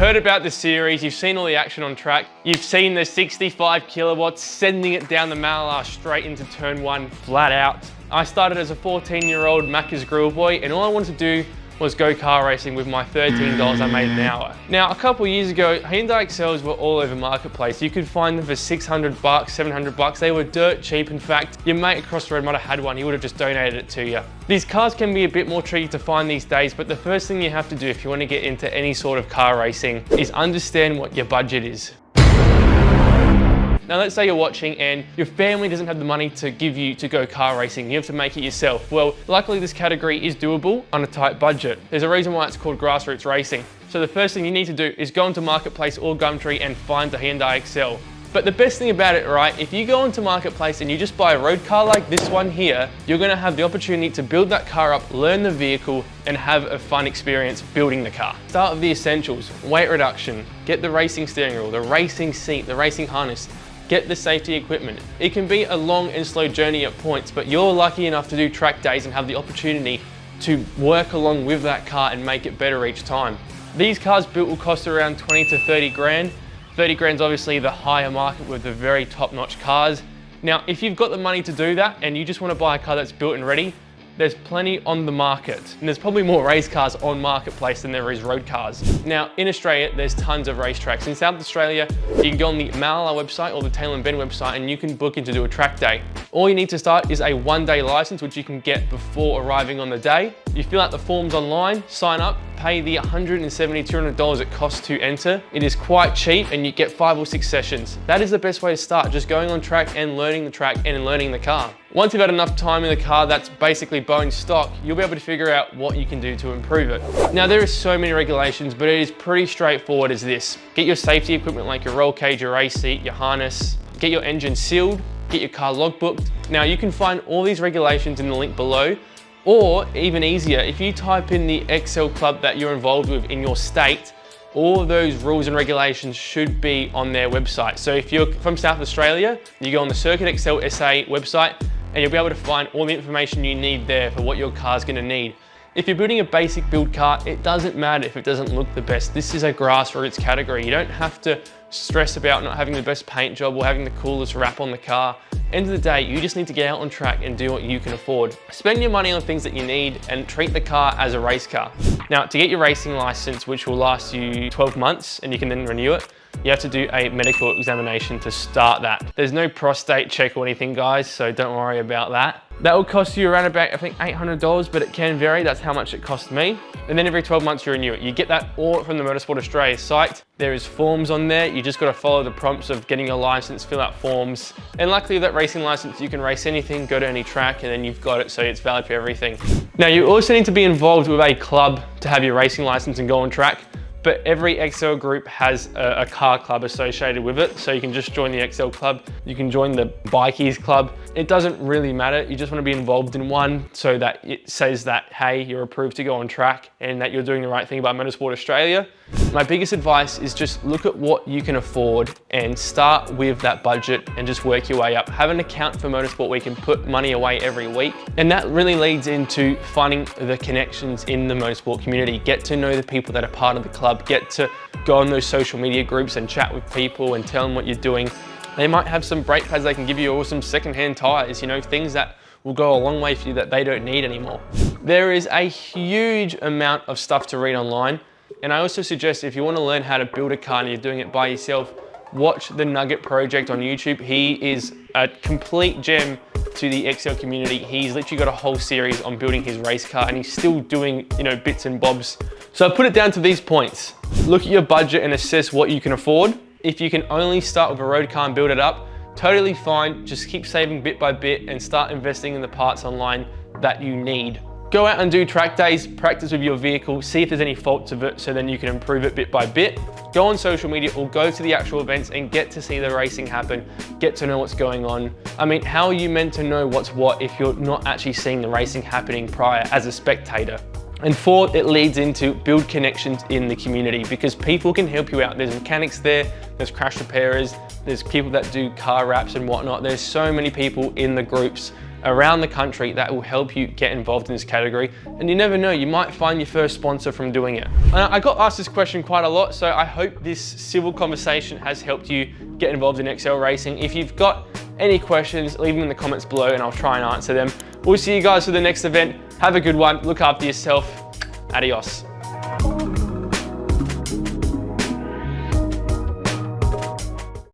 heard about the series, you've seen all the action on track, you've seen the 65 kilowatts sending it down the Mallala straight into turn one, flat out. I started as a 14-year-old Macca's grill boy, and all I wanted to do was go car racing with my $13 I made an hour. Now, a couple of years ago, Hyundai Excels were all over Marketplace. You could find them for 600 bucks, 700 bucks. They were dirt cheap. In fact, your mate across the road might have had one. He would have just donated it to you. These cars can be a bit more tricky to find these days, but the first thing you have to do if you want to get into any sort of car racing is understand what your budget is. Now let's say you're watching and your family doesn't have the money to give you to go car racing. You have to make it yourself. Well, luckily this category is doable on a tight budget. There's a reason why it's called grassroots racing. So the first thing you need to do is go into Marketplace or Gumtree and find the Hyundai Excel. But the best thing about it, right, if you go into Marketplace and you just buy a road car like this one here, you're gonna have the opportunity to build that car up, learn the vehicle, and have a fun experience building the car. Start with the essentials: weight reduction, get the racing steering wheel, the racing seat, the racing harness, get the safety equipment. It can be a long and slow journey at points, but you're lucky enough to do track days and have the opportunity to work along with that car and make it better each time. These cars built will cost around 20 to 30 grand. 30 grand's obviously the higher market with the very top-notch cars. Now, if you've got the money to do that and you just want to buy a car that's built and ready, there's plenty on the market. And there's probably more race cars on Marketplace than there is road cars. Now, in Australia, there's tons of racetracks. In South Australia, you can go on the Mallala website or the Taylor and Ben website and you can book in to do a track day. All you need to start is a one-day license, which you can get before arriving on the day. You fill out the forms online, sign up, pay the $170, $200 it costs to enter. It is quite cheap and you get 5 or 6 sessions. That is the best way to start, just going on track and learning the track and learning the car. Once you've had enough time in the car that's basically bone stock, you'll be able to figure out what you can do to improve it. Now, there are so many regulations, but it is pretty straightforward as this. Get your safety equipment like your roll cage, your race seat, your harness, get your engine sealed, get your car logbooked. Now, you can find all these regulations in the link below, or even easier, if you type in the Excel club that you're involved with in your state, all of those rules and regulations should be on their website. So if you're from South Australia, you go on the Circuit Excel SA website and you'll be able to find all the information you need there for what your car's gonna need. If you're building a basic build car, it doesn't matter if it doesn't look the best. This is a grassroots category. You don't have to stress about not having the best paint job or having the coolest wrap on the car. End of the day, you just need to get out on track and do what you can afford. Spend your money on things that you need and treat the car as a race car. Now, to get your racing license, which will last you 12 months and you can then renew it, you have to do a medical examination to start that. There's no prostate check or anything, guys, so don't worry about that. That will cost you around about, I think, $800, but it can vary. That's how much it cost me. And then every 12 months you renew it. You get that all from the Motorsport Australia site. There is forms on there. You just got to follow the prompts of getting your license, fill out forms. And luckily with that racing license, you can race anything, go to any track, and then you've got it, so it's valid for everything. Now, you also need to be involved with a club to have your racing license and go on track. But every Excel group has a car club associated with it. So you can just join the Excel club. You can join the bikies club. It doesn't really matter. You just want to be involved in one so that it says that, hey, you're approved to go on track and that you're doing the right thing by Motorsport Australia. My biggest advice is just look at what you can afford and start with that budget and just work your way up. Have an account for Motorsport where you can put money away every week. And that really leads into finding the connections in the motorsport community. Get to know the people that are part of the club. Get to go on those social media groups and chat with people and tell them what you're doing. They might have some brake pads they can give you or some secondhand tires, you know, things that will go a long way for you that they don't need anymore. There is a huge amount of stuff to read online. And I also suggest if you want to learn how to build a car and you're doing it by yourself, watch the Nugget Project on YouTube. He is a complete gem to the Excel community. He's literally got a whole series on building his race car and he's still doing, you know, bits and bobs. So I put it down to these points. Look at your budget and assess what you can afford. If you can only start with a road car and build it up, totally fine. Just keep saving bit by bit and start investing in the parts online that you need. Go out and do track days, practice with your vehicle, see if there's any faults of it so then you can improve it bit by bit. Go on social media or go to the actual events and get to see the racing happen, get to know what's going on. I mean, how are you meant to know what's what if you're not actually seeing the racing happening prior as a spectator? And fourth, it leads into build connections in the community because people can help you out. There's mechanics there, there's crash repairers, there's people that do car wraps and whatnot. There's so many people in the groups around the country that will help you get involved in this category. And you never know, you might find your first sponsor from doing it. I got asked this question quite a lot, so I hope this civil conversation has helped you get involved in Excel racing. If you've got any questions, leave them in the comments below and I'll try and answer them. We'll see you guys for the next event. Have a good one. Look after yourself. Adios.